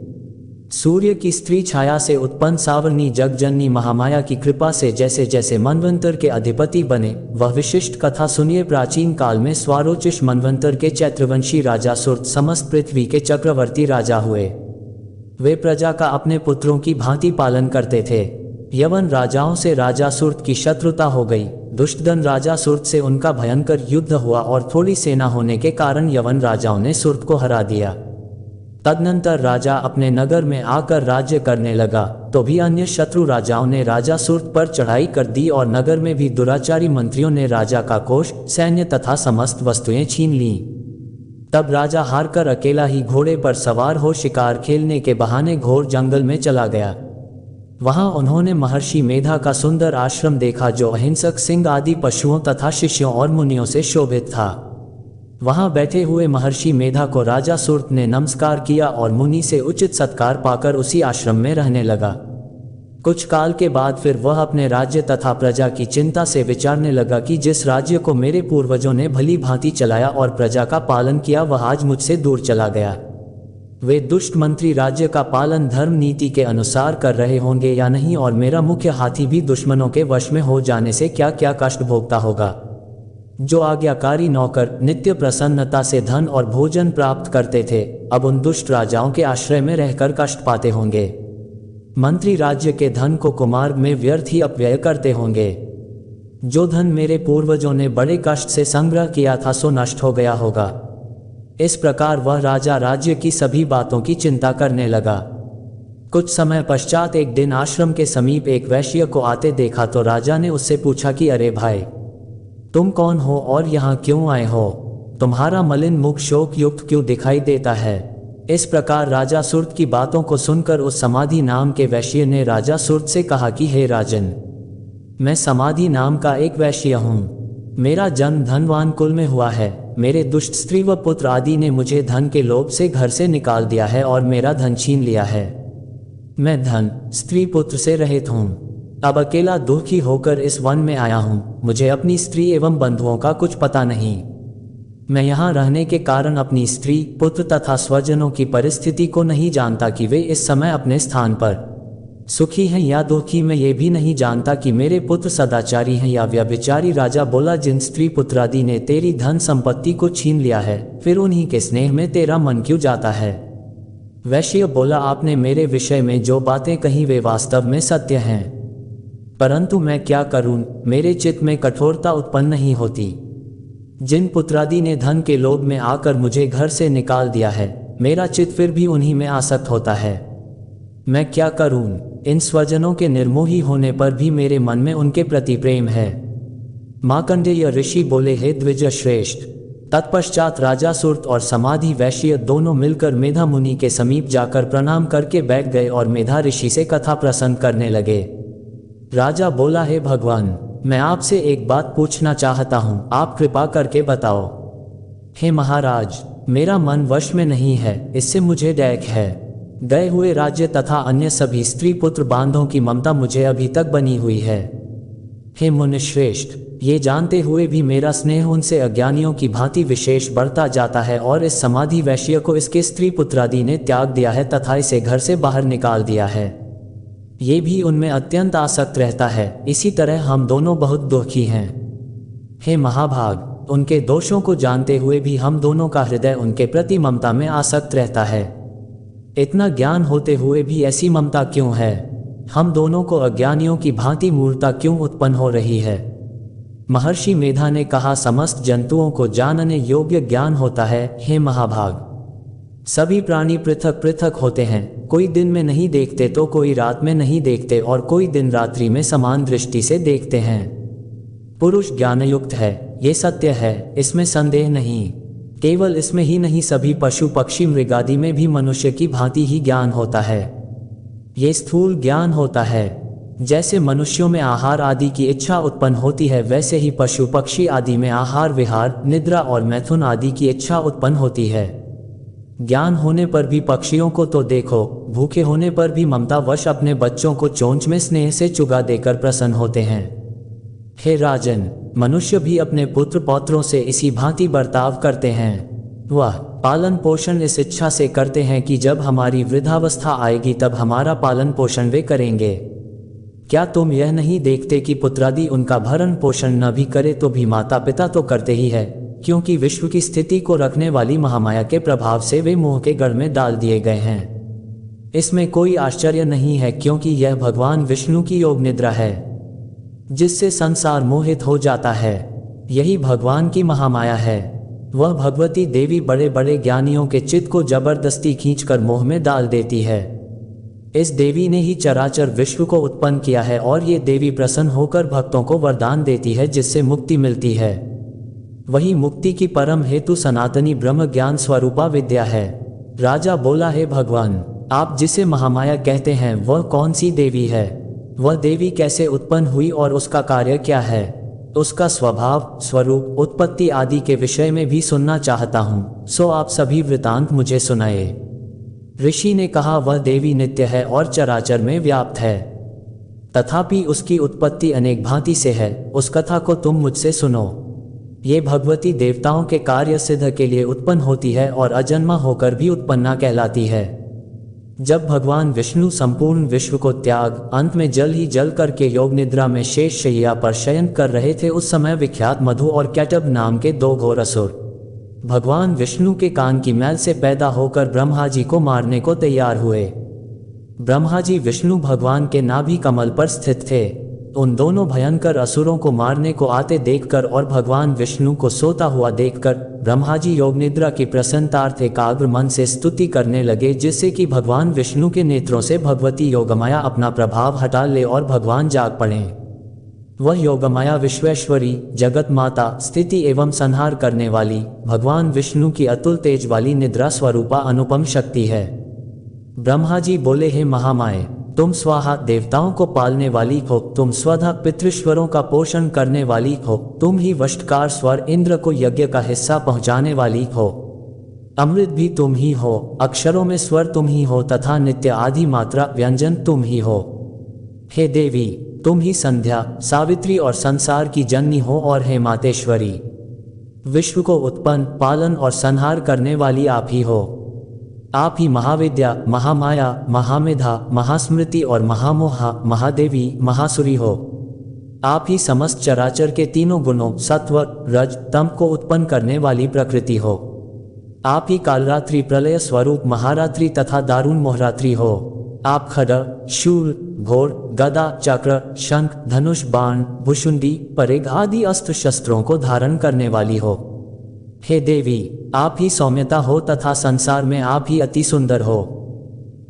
सूर्य की स्त्री छाया से उत्पन्न सावर्णी जगजननी महामाया की कृपा से जैसे जैसे मनवंतर के अधिपति बने, वह विशिष्ट कथा सुनिए। प्राचीन काल में स्वारोचिष मनवंतर के चैत्रवंशी राजा सुर्त समस्त पृथ्वी के चक्रवर्ती राजा हुए। वे प्रजा का अपने पुत्रों की भांति पालन करते थे। यवन राजाओं से राजा सुर्त की शत्रुता हो गई। दुष्टदन राजा सुर्त से उनका भयंकर युद्ध हुआ और थोड़ी सेना होने के कारण यवन राजाओं ने सुर्त को हरा दिया। तदनंतर राजा अपने नगर में आकर राज्य करने लगा, तो भी अन्य शत्रु राजाओं ने राजा सुर्त पर चढ़ाई कर दी और नगर में भी दुराचारी मंत्रियों ने राजा का कोष, सैन्य तथा समस्त वस्तुएं छीन लीं। तब राजा हारकर अकेला ही घोड़े पर सवार हो शिकार खेलने के बहाने घोर जंगल में चला गया। वहां उन्होंने महर्षि मेधा का सुंदर आश्रम देखा, जो अहिंसक सिंह आदि पशुओं तथा शिष्यों और मुनियों से शोभित था। वहां बैठे हुए महर्षि मेधा को राजा सुर्त ने नमस्कार किया और मुनि से उचित सत्कार पाकर उसी आश्रम में रहने लगा। कुछ काल के बाद फिर वह अपने राज्य तथा प्रजा की चिंता से विचारने लगा कि जिस राज्य को मेरे पूर्वजों ने भली भांति चलाया और प्रजा का पालन किया, वह आज मुझसे दूर चला गया। वे दुष्ट मंत्री राज्य का पालन धर्म नीति के अनुसार कर रहे होंगे या नहीं, और मेरा मुख्य हाथी भी दुश्मनों के वश में हो जाने से क्या क्या कष्ट भोगता होगा। जो आज्ञाकारी नौकर नित्य प्रसन्नता से धन और भोजन प्राप्त करते थे, अब उन दुष्ट राजाओं के आश्रय में रहकर कष्ट पाते होंगे। मंत्री राज्य के धन को कुमार्ग में व्यर्थ ही अपव्यय करते होंगे। जो धन मेरे पूर्वजों ने बड़े कष्ट से संग्रह किया था, सो नष्ट हो गया होगा। इस प्रकार वह राजा राज्य की सभी बातों की चिंता करने लगा। कुछ समय पश्चात एक दिन आश्रम के समीप एक वैश्य को आते देखा, तो राजा ने उससे पूछा कि अरे भाई, तुम कौन हो और यहाँ क्यों आए हो? तुम्हारा मलिन मुख शोक युक्त क्यों दिखाई देता है? इस प्रकार राजा सुर्त की बातों को सुनकर उस समाधि नाम के वैश्य ने राजा सुर्त से कहा कि हे राजन, मैं समाधि नाम का एक वैश्य हूँ। मेरा जन्म धनवान कुल में हुआ है। मेरे दुष्ट स्त्री व पुत्र आदि ने मुझे धन के लोभ से घर से निकाल दिया है और मेरा धन छीन लिया है। मैं धन, स्त्री, पुत्र से रहित हूँ। अब अकेला दुखी होकर इस वन में आया हूँ। मुझे अपनी स्त्री एवं बंधुओं का कुछ पता नहीं। मैं यहाँ रहने के कारण अपनी स्त्री, पुत्र तथा स्वजनों की परिस्थिति को नहीं जानता कि वे इस समय अपने स्थान पर सुखी हैं या दुखी। मैं ये भी नहीं जानता कि मेरे पुत्र सदाचारी हैं या व्यभिचारी। राजा बोला, जिन स्त्री पुत्रादि ने तेरी धन संपत्ति को छीन लिया है, फिर उन्हीं के स्नेह में तेरा मन क्यों जाता है? वैश्य बोला, आपने मेरे विषय में जो बातें कही वे वास्तव में सत्य हैं, परंतु मैं क्या करूं, मेरे चित्त में कठोरता उत्पन्न नहीं होती। जिन पुत्रादि ने धन के लोभ में आकर मुझे घर से निकाल दिया है, मेरा चित्त फिर भी उन्हीं में आसक्त होता है। मैं क्या करूं? इन स्वजनों के निर्मोही होने पर भी मेरे मन में उनके प्रति प्रेम है। मार्कंडेय ऋषि बोले, हे द्विज श्रेष्ठ। तत्पश्चात राजा सुर्त और समाधि वैश्य दोनों मिलकर मेधा मुनि के समीप जाकर प्रणाम करके बैठ गए और मेधा ऋषि से कथा प्रसन्न करने लगे। राजा बोला, हे भगवान, मैं आपसे एक बात पूछना चाहता हूँ, आप कृपा करके बताओ। हे महाराज, मेरा मन वश में नहीं है, इससे मुझे डैक है। गए हुए राज्य तथा अन्य सभी स्त्री पुत्र बांधों की ममता मुझे अभी तक बनी हुई है। हे मुनिश्रेष्ठ, ये जानते हुए भी मेरा स्नेह उनसे अज्ञानियों की भांति विशेष बढ़ता जाता है और इस समाधि वैश्य को इसके स्त्री पुत्रादि ने त्याग दिया है तथा इसे घर से बाहर निकाल दिया है। ये भी उनमें अत्यंत आसक्त रहता है। इसी तरह हम दोनों बहुत दुखी हैं। हे महाभाग, उनके दोषों को जानते हुए भी हम दोनों का हृदय उनके प्रति ममता में आसक्त रहता है। इतना ज्ञान होते हुए भी ऐसी ममता क्यों है? हम दोनों को अज्ञानियों की भांति मूर्खता क्यों उत्पन्न हो रही है? महर्षि मेधा ने कहा, समस्त जंतुओं को जानने योग्य ज्ञान होता है, हे महाभाग। सभी प्राणी पृथक पृथक होते हैं, कोई दिन में नहीं देखते तो कोई रात में नहीं देखते और कोई दिन रात्रि में समान दृष्टि से देखते हैं। पुरुष ज्ञानयुक्त है, ये सत्य है, इसमें संदेह नहीं। केवल इसमें ही नहीं, सभी पशु पक्षी मृगादि में भी मनुष्य की भांति ही ज्ञान होता है। ये स्थूल ज्ञान होता है। जैसे मनुष्यों में आहार आदि की इच्छा उत्पन्न होती है, वैसे ही पशु पक्षी आदि में आहार विहार निद्रा और मैथुन आदि की इच्छा उत्पन्न होती है। ज्ञान होने पर भी पक्षियों को तो देखो, भूखे होने पर भी ममतावश अपने बच्चों को चोंच में स्नेह से चुगा देकर प्रसन्न होते हैं। हे राजन, मनुष्य भी अपने पुत्र पौत्रों से इसी भांति बर्ताव करते हैं। वह पालन पोषण इस इच्छा से करते हैं कि जब हमारी वृद्धावस्था आएगी तब हमारा पालन पोषण वे करेंगे। क्या तुम यह नहीं देखते कि पुत्रादि उनका भरण पोषण न भी करे तो भी माता पिता तो करते ही है, क्योंकि विश्व की स्थिति को रखने वाली महामाया के प्रभाव से वे मोह के गढ़ में डाल दिए गए हैं। इसमें कोई आश्चर्य नहीं है, क्योंकि यह भगवान विष्णु की योग निद्रा है, जिससे संसार मोहित हो जाता है। यही भगवान की महामाया है। वह भगवती देवी बड़े बड़े ज्ञानियों के चित्त को जबरदस्ती खींचकर मोह में डाल देती है। इस देवी ने ही चराचर विश्व को उत्पन्न किया है और ये देवी प्रसन्न होकर भक्तों को वरदान देती है, जिससे मुक्ति मिलती है। वही मुक्ति की परम हेतु सनातनी ब्रह्म ज्ञान स्वरूपा विद्या है। राजा बोला, हे भगवान, आप जिसे महामाया कहते हैं वह कौन सी देवी है? वह देवी कैसे उत्पन्न हुई और उसका कार्य क्या है? उसका स्वभाव, स्वरूप, उत्पत्ति आदि के विषय में भी सुनना चाहता हूँ, सो आप सभी वृतांत मुझे सुनाए। ऋषि ने कहा, वह देवी नित्य है और चराचर में व्याप्त है, तथापि उसकी उत्पत्ति अनेक भांति से है। उस कथा को तुम मुझसे सुनो। ये भगवती देवताओं के कार्य सिद्ध के लिए उत्पन्न होती है और अजन्मा होकर भी उत्पन्ना कहलाती है। जब भगवान विष्णु संपूर्ण विश्व को त्याग अंत में जल ही जल करके योग निद्रा में शेष शैया पर शयन कर रहे थे, उस समय विख्यात मधु और कैटभ नाम के दो घोर असुर भगवान विष्णु के कान की मैल से पैदा होकर ब्रह्मा जी को मारने को तैयार हुए। ब्रह्मा जी विष्णु भगवान के नाभि कमल पर स्थित थे। उन दोनों भयंकर असुरों को मारने को आते देखकर और भगवान विष्णु को सोता हुआ देखकर ब्रह्मा जी योग निद्रा की प्रसन्नतार्थ एकाग्र मन से स्तुति करने लगे, जिससे कि भगवान विष्णु के नेत्रों से भगवती योगमाया अपना प्रभाव हटा ले और भगवान जाग पड़े। वह योगमाया विश्वेश्वरी, जगत माता, स्थिति एवं संहार करने वाली, भगवान विष्णु की अतुल तेज वाली निद्रा स्वरूपा अनुपम शक्ति है। ब्रह्मा जी बोले, हे महामाये, तुम स्वाहा देवताओं को पालने वाली हो, तुम स्वधा पितृश्वरों का पोषण करने वाली हो, तुम ही वष्टकार स्वर इंद्र को यज्ञ का हिस्सा पहुंचाने वाली हो। अमृत भी तुम ही हो, अक्षरों में स्वर तुम ही हो तथा नित्य आदि मात्रा व्यंजन तुम ही हो। हे देवी, तुम ही संध्या, सावित्री और संसार की जननी हो और हे मातेश्वरी, विश्व को उत्पन्न, पालन और संहार करने वाली आप ही हो। आप ही महाविद्या, महामाया, महामेधा, महास्मृति और महामोहा, महादेवी, महासुरी हो। आप ही समस्त चराचर के तीनों गुणों सत्व, रज, तम को उत्पन्न करने वाली प्रकृति हो। आप ही कालरात्रि, प्रलय स्वरूप महारात्रि तथा दारुण मोहरात्रि हो। आप खड्ग, शूल, घोड़, गदा, चक्र, शंख, धनुष, बाण, भुशुंडी, परेग आदि अस्त्र शस्त्रों को धारण करने वाली हो। हे देवी, आप ही सौम्यता हो तथा संसार में आप ही अति सुंदर हो।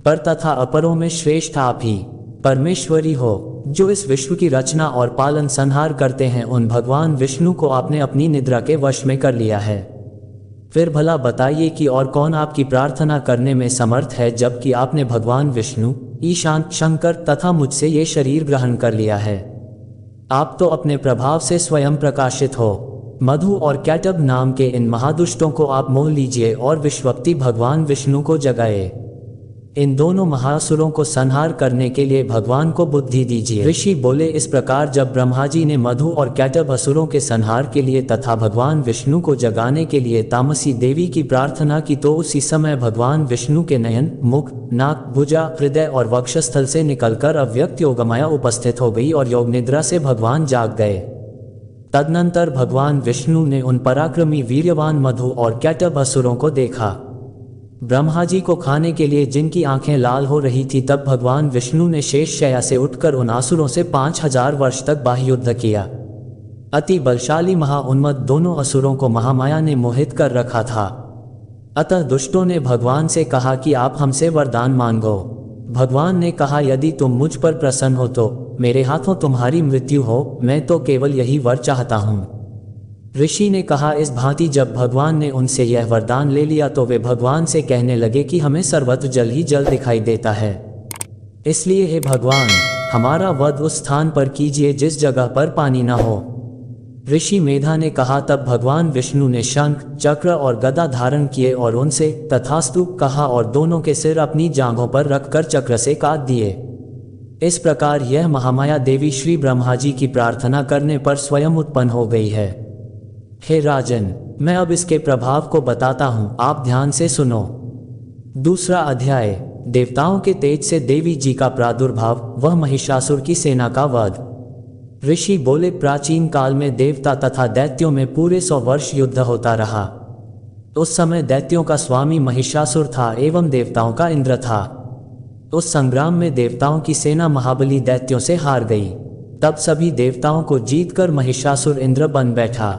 पर तथा अपरों में श्रेष्ठ आप ही परमेश्वरी हो, जो इस विश्व की रचना और पालन संहार करते हैं। उन भगवान विष्णु को आपने अपनी निद्रा के वश में कर लिया है। फिर भला बताइए कि और कौन आपकी प्रार्थना करने में समर्थ है, जबकि आपने भगवान विष्णु, ईशान, शंकर तथा मुझसे ये शरीर ग्रहण कर लिया है। आप तो अपने प्रभाव से स्वयं प्रकाशित हो। मधु और कैटभ नाम के इन महादुष्टों को आप मोह लीजिए और विश्वक्ति भगवान विष्णु को जगाए। इन दोनों महासुरों को संहार करने के लिए भगवान को बुद्धि दीजिए। ऋषि बोले, इस प्रकार जब ब्रह्मा जी ने मधु और कैटभ असुरों के संहार के लिए तथा भगवान विष्णु को जगाने के लिए तामसी देवी की प्रार्थना की, तो उसी समय भगवान विष्णु के नयन, मुख, नाक, भुजा, हृदय और वक्षस्थल से निकलकर अव्यक्त योगमाया उपस्थित हो गई और योग निद्रा से भगवान जाग गए। तदनंतर भगवान विष्णु ने उन पराक्रमी वीर्यवान मधु और कैटभ असुरों को देखा। ब्रह्मा जी को खाने के लिए जिनकी आंखें लाल हो रही थी, तब भगवान विष्णु ने शेष शैया से उठकर उन असुरों से 5000 वर्ष तक बाह्य युद्ध किया। अति बलशाली महाउन्मत्त दोनों असुरों को महामाया ने मोहित कर रखा था। अतः दुष्टों ने भगवान से कहा कि आप हमसे वरदान मांगो। भगवान ने कहा, यदि तुम मुझ पर प्रसन्न हो तो मेरे हाथों तुम्हारी मृत्यु हो, मैं तो केवल यही वर चाहता हूँ। ऋषि ने कहा, इस भांति जब भगवान ने उनसे यह वरदान ले लिया तो वे भगवान से कहने लगे कि हमें सर्वत्र जल ही जल दिखाई देता है, इसलिए हे भगवान, हमारा वध उस स्थान पर कीजिए जिस जगह पर पानी न हो। ऋषि मेधा ने कहा, तब भगवान विष्णु ने शंख, चक्र और गदा धारण किए और उनसे तथास्तु कहा और दोनों के सिर अपनी जांघों पर रखकर चक्र से काट दिए। इस प्रकार यह महामाया देवी श्री ब्रह्मा जी की प्रार्थना करने पर स्वयं उत्पन्न हो गई है। हे राजन, मैं अब इसके प्रभाव को बताता हूँ, आप ध्यान से सुनो। दूसरा अध्याय, देवताओं के तेज से देवी जी का प्रादुर्भाव, वह महिषासुर की सेना का वध। ऋषि बोले, प्राचीन काल में देवता तथा दैत्यों में पूरे 100 वर्ष युद्ध होता रहा। उस समय दैत्यों का स्वामी महिषासुर था एवं देवताओं का इंद्र था। उस संग्राम में देवताओं की सेना महाबली दैत्यों से हार गई। तब सभी देवताओं को जीतकर महिषासुर इंद्र बन बैठा।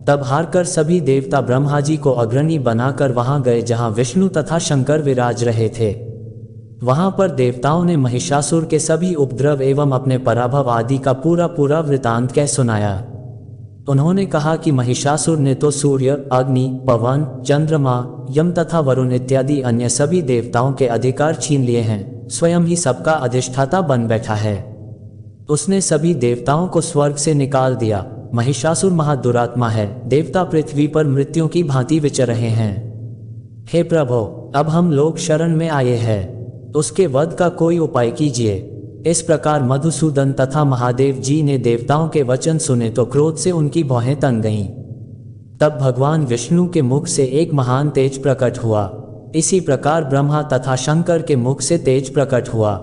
तब हारकर सभी देवता ब्रह्मा जी को अग्रणी बनाकर वहां गए जहां विष्णु तथा शंकर विराज रहे थे। वहां पर देवताओं ने महिषासुर के सभी उपद्रव एवं अपने पराभव आदि का पूरा वृतांत कह सुनाया। उन्होंने कहा कि महिषासुर ने तो सूर्य, अग्नि, पवन, चंद्रमा, यम तथा वरुण इत्यादि अन्य सभी देवताओं के अधिकार छीन लिए हैं, स्वयं ही सबका अधिष्ठाता बन बैठा है। उसने सभी देवताओं को स्वर्ग से निकाल दिया। महिषासुर महादुरात्मा है, देवता पृथ्वी पर मृत्युओं की भांति विचर रहे हैं। हे प्रभु, अब हम लोग शरण में आए हैं, उसके वध का कोई उपाय कीजिए। इस प्रकार मधुसूदन तथा महादेव जी ने देवताओं के वचन सुने तो क्रोध से उनकी भौहें तन गईं। तब भगवान विष्णु के मुख से एक महान तेज प्रकट हुआ। इसी प्रकार ब्रह्मा तथा शंकर के मुख से तेज प्रकट हुआ।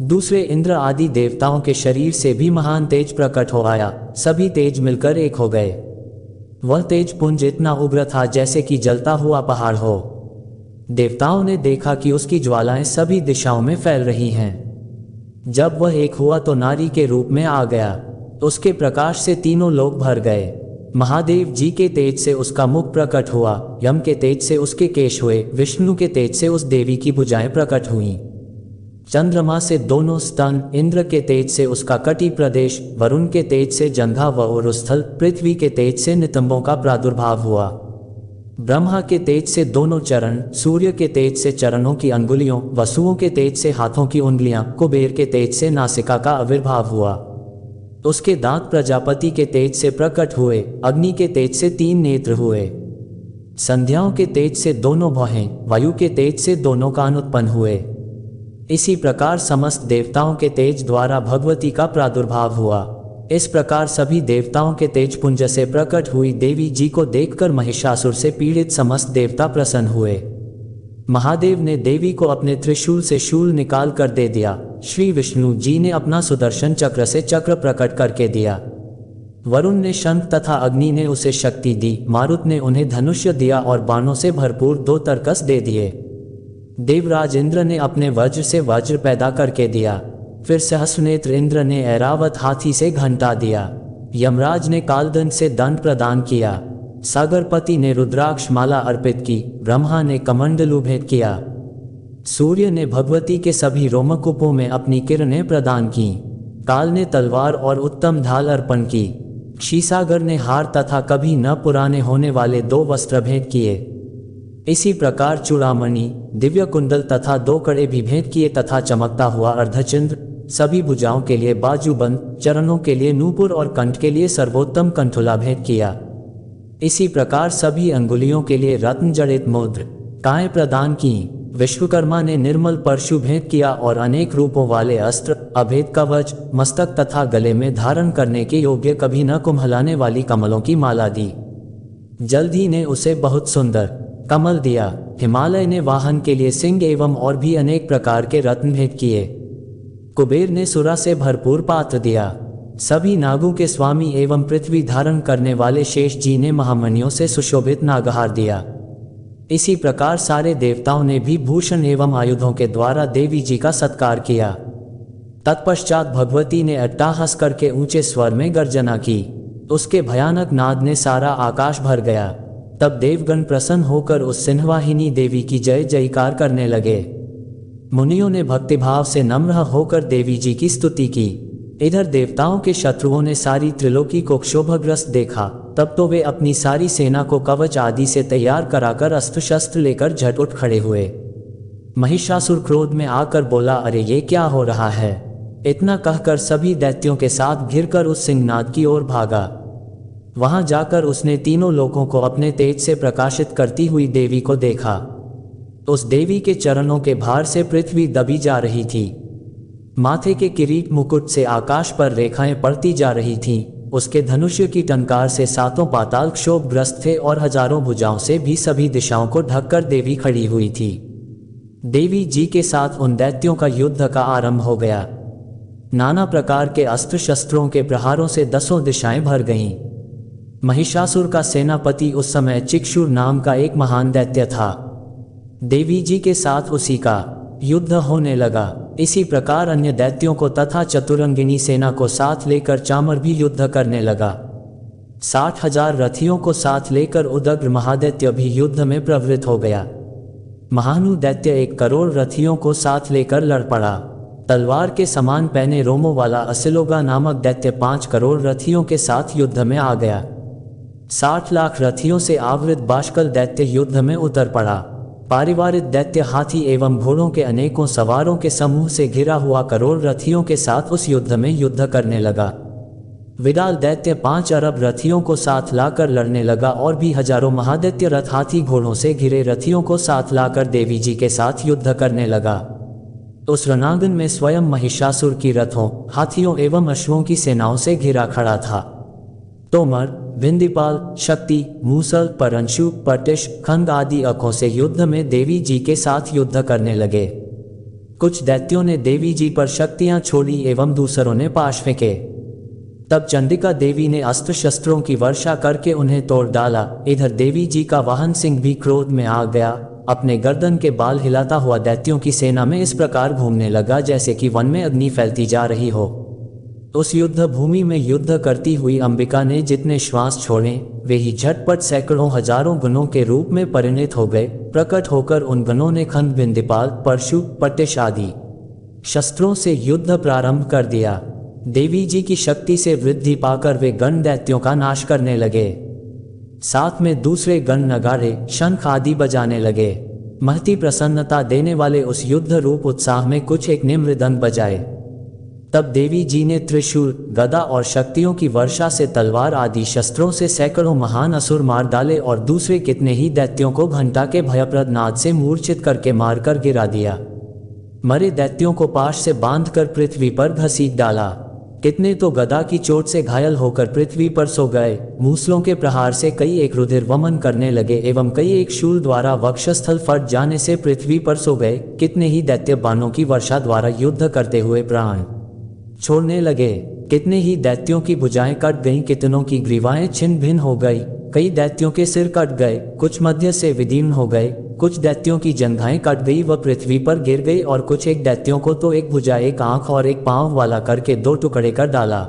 दूसरे इंद्र आदि देवताओं के शरीर से भी महान तेज प्रकट हो आया। सभी तेज मिलकर एक हो गए। वह तेज पुंज इतना उग्र था जैसे कि जलता हुआ पहाड़ हो। देवताओं ने देखा कि उसकी ज्वालाएं सभी दिशाओं में फैल रही हैं। जब वह एक हुआ तो नारी के रूप में आ गया। उसके प्रकाश से तीनों लोग भर गए। महादेव जी के तेज से उसका मुख प्रकट हुआ, यम के तेज से उसके केश हुए, विष्णु के तेज से उस देवी की भुजाएं प्रकट हुईं। चंद्रमा से दोनों स्तन, इंद्र के तेज से उसका कटी प्रदेश, वरुण के तेज से जंघा व उरुस्थल, पृथ्वी के तेज से नितंबों का प्रादुर्भाव हुआ। ब्रह्मा के तेज से दोनों चरण, सूर्य के तेज से चरणों की अंगुलियों, वसुओं के तेज से हाथों की उंगलियां, कुबेर के तेज से नासिका का आविर्भाव हुआ। उसके दांत प्रजापति के तेज से प्रकट हुए, अग्नि के तेज से 3 नेत्र हुए। संध्याओं के तेज से दोनों भौहें, वायु के तेज से दोनों कान उत्पन्न हुए। इसी प्रकार समस्त देवताओं के तेज द्वारा भगवती का प्रादुर्भाव हुआ। इस प्रकार सभी देवताओं के तेज पुंज से प्रकट हुई देवी जी को देखकर महिषासुर से पीड़ित समस्त देवता प्रसन्न हुए। महादेव ने देवी को अपने त्रिशूल से शूल निकाल कर दे दिया। श्री विष्णु जी ने अपना सुदर्शन चक्र से चक्र प्रकट करके दिया। वरुण ने शंख तथा अग्नि ने उसे शक्ति दी। मारुत ने उन्हें धनुष्य दिया और बाणों से भरपूर 2 तरकस दे दिए। देवराज इंद्र ने अपने वज्र से वज्र पैदा करके दिया। फिर सहस्रनेत्र इंद्र ने ऐरावत हाथी से घंटा दिया। यमराज ने कालदंड से दंड प्रदान किया। सागरपति ने रुद्राक्ष माला अर्पित की। ब्रह्मा ने कमंडलू भेंट किया। सूर्य ने भगवती के सभी रोमकूपों में अपनी किरणें प्रदान की। काल ने तलवार और उत्तम ढाल अर्पण की। क्षीरसागर ने हार तथा कभी न पुराने होने वाले 2 वस्त्र भेंट किए। इसी प्रकार चूड़ामणि, दिव्य कुंडल तथा 2 कड़े भी भेंट किए तथा चमकता हुआ अर्धचंद्र, सभी भुजाओं के लिए बाजूबंद, चरणों के लिए नूपुर और कंठ के लिए सर्वोत्तम कंठुला भेंट किया। इसी प्रकार सभी अंगुलियों के लिए रत्न जड़ित मुद्र काएं प्रदान की। विश्वकर्मा ने निर्मल परशु भेंट किया और अनेक रूपों वाले अस्त्र, अभेद कवच, मस्तक तथा गले में धारण करने के योग्य कभी न कुम्हलाने वाली कमलों की माला दी। जल्द ने उसे बहुत सुंदर कमल दिया। हिमालय ने वाहन के लिए सिंह एवं और भी अनेक प्रकार के रत्न भेंट किए। कुबेर ने सुरा से भरपूर पात्र दिया। सभी नागों के स्वामी एवं पृथ्वी धारण करने वाले शेष जी ने महामणियों से सुशोभित नागहार दिया। इसी प्रकार सारे देवताओं ने भी भूषण एवं आयुधों के द्वारा देवी जी का सत्कार किया। तत्पश्चात भगवती ने अट्टाहस करके ऊंचे स्वर में गर्जना की। उसके भयानक नाद ने सारा आकाश भर गया। तब देवगण प्रसन्न होकर उस सिंहवाहिनी देवी की जय जयकार करने लगे। मुनियों ने भक्तिभाव से नम्र होकर देवी जी की स्तुति की। इधर देवताओं के शत्रुओं ने सारी त्रिलोकी को क्षोभग्रस्त देखा। तब तो वे अपनी सारी सेना को कवच आदि से तैयार कराकर अस्त्र शस्त्र लेकर झट उठ खड़े हुए। महिषासुर क्रोध में आकर बोला, अरे ये क्या हो रहा है। इतना कहकर सभी दैत्यों के साथ घिरकर उस सिंहनाद की ओर भागा। वहां जाकर उसने तीनों लोगों को अपने तेज से प्रकाशित करती हुई देवी को देखा। उस देवी के चरणों के भार से पृथ्वी दबी जा रही थी। माथे के किरीट मुकुट से आकाश पर रेखाएं पड़ती जा रही थीं। उसके धनुष्य की टंकार से सातों पाताल क्षोभग्रस्त थे और हजारों भुजाओं से भी सभी दिशाओं को ढककर देवी खड़ी हुई थी। देवी जी के साथ उन दैत्यों का युद्ध का आरंभ हो गया। नाना प्रकार के अस्त्र शस्त्रों के प्रहारों से दसों दिशाएं भर गईं। महिषासुर का सेनापति उस समय चिक्षुर नाम का एक महान दैत्य था। देवी जी के साथ उसी का युद्ध होने लगा। इसी प्रकार अन्य दैत्यों को तथा चतुरंगिनी सेना को साथ लेकर चामर भी युद्ध करने लगा। 60,000 रथियों को साथ लेकर उदग्र महादैत्य भी युद्ध में प्रवृत्त हो गया। महानु दैत्य 1 करोड़ रथियों को साथ लेकर लड़ पड़ा। तलवार के समान पहने रोमों वाला असिलोगा नामक दैत्य 5 करोड़ रथियों के साथ युद्ध में आ गया। 60 लाख रथियों से आवृत बाष्कल दैत्य युद्ध में उतर पड़ा। पारिवारिक दैत्य हाथी एवं घोड़ों के अनेकों सवारों के समूह से घिरा हुआ करोड़ रथियों के साथ उस युद्ध में युद्ध करने लगा। विडाल दैत्य 5 अरब रथियों को साथ लाकर लड़ने लगा और भी हजारों महादैत्य रथ हाथी घोड़ों से घिरे रथियों को साथ लाकर देवी जी के साथ युद्ध करने लगा। उस रणांगन में स्वयं महिषासुर की रथों, हाथियों एवं अश्वों की सेनाओं से घिरा खड़ा था। तोमर, विंदीपाल, शक्ति, मूसल, परंशु, पटिश, खंग आदि अखों से युद्ध में देवी जी के साथ युद्ध करने लगे। कुछ दैत्यों ने देवी जी पर शक्तियां छोड़ी एवं दूसरों ने पाश फेंके। तब चंडिका देवी ने अस्त्र शस्त्रों की वर्षा करके उन्हें तोड़ डाला। इधर देवी जी का वाहन सिंह भी क्रोध में आ गया। अपने गर्दन के बाल हिलाता हुआ दैत्यों की सेना में इस प्रकार घूमने लगा जैसे कि वन में अग्नि फैलती जा रही हो। उस युद्ध भूमि में युद्ध करती हुई अंबिका ने जितने श्वास छोड़े वे ही झटपट सैकड़ों हजारों गणों के रूप में परिणत हो गए। प्रकट होकर उन गणों ने खंड, विंदीपाल, परशु, पटिश आदि शस्त्रों से युद्ध प्रारंभ कर दिया। देवी जी की शक्ति से वृद्धि पाकर वे गण दैत्यों का नाश करने लगे। साथ में दूसरे गण नगाड़े, शंख आदि बजाने लगे। महती प्रसन्नता देने वाले उस युद्ध रूप उत्साह में कुछ एक ने मृदंग बजाए। तब देवी जी ने त्रिशूल, गदा और शक्तियों की वर्षा से तलवार आदि शस्त्रों से सैकड़ों महान असुर मार डाले और दूसरे कितने ही दैत्यों को घंटा के भयप्रद नाद से मूर्छित करके मारकर गिरा दिया। मरे दैत्यों को पाश से बांधकर पृथ्वी पर घसीट डाला। कितने तो गदा की चोट से घायल होकर पृथ्वी पर सो गए। मूसलों के प्रहार से कई एक रुधिर वमन करने लगे एवं कई एक शूल द्वारा वक्षस्थल फट जाने से पृथ्वी पर सो गए। कितने ही दैत्य बाणों की वर्षा द्वारा युद्ध करते हुए प्राण छोड़ने लगे। कितने ही दैत्यों की भुजाएं कट गईं, कितनों की ग्रीवाएं छिन्न भिन्न हो गई। कई दैत्यों के सिर कट गए, कुछ मध्य से विदीर्ण हो गए। कुछ दैत्यों की जंघाएं कट गई व पृथ्वी पर गिर गई और कुछ एक दैत्यों को तो एक भुजा, एक आंख और एक पांव वाला करके 2 टुकड़े कर डाला।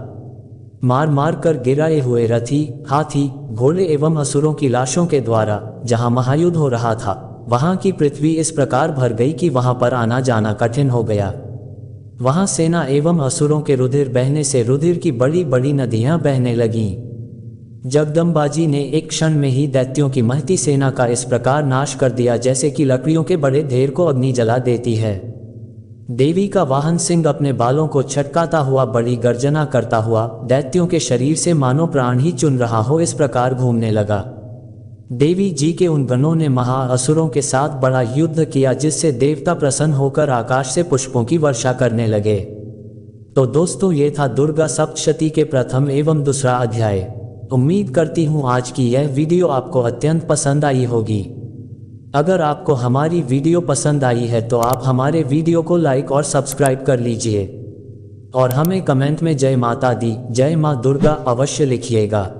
मार मार कर गिराए हुए रथी, हाथी, घोड़े एवं असुरों की लाशों के द्वारा जहां महायुद्ध हो रहा था वहां की पृथ्वी इस प्रकार भर गई कि वहां पर आना जाना कठिन हो गया। वहां सेना एवं असुरों के रुधिर बहने से रुधिर की बड़ी बड़ी नदियां बहने लगीं। जगदम्बा जी ने एक क्षण में ही दैत्यों की महती सेना का इस प्रकार नाश कर दिया जैसे कि लकड़ियों के बड़े ढेर को अग्नि जला देती है। देवी का वाहन सिंह अपने बालों को छटकाता हुआ बड़ी गर्जना करता हुआ दैत्यों के शरीर से मानो प्राण ही चुन रहा हो इस प्रकार घूमने लगा। देवी जी के उन गणों ने महाअसुरों के साथ बड़ा युद्ध किया जिससे देवता प्रसन्न होकर आकाश से पुष्पों की वर्षा करने लगे। तो दोस्तों, ये था दुर्गा सप्तशती के प्रथम एवं दूसरा अध्याय। उम्मीद करती हूँ आज की यह वीडियो आपको अत्यंत पसंद आई होगी। अगर आपको हमारी वीडियो पसंद आई है तो आप हमारे वीडियो को लाइक और सब्सक्राइब कर लीजिए और हमें कमेंट में जय माता दी, जय माँ दुर्गा अवश्य लिखिएगा।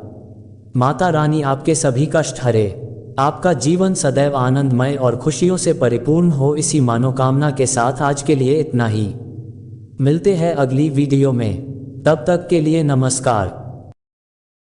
माता रानी आपके सभी कष्ट हरे, आपका जीवन सदैव आनंदमय और खुशियों से परिपूर्ण हो, इसी मनोकामना के साथ आज के लिए इतना ही। मिलते हैं अगली वीडियो में, तब तक के लिए नमस्कार।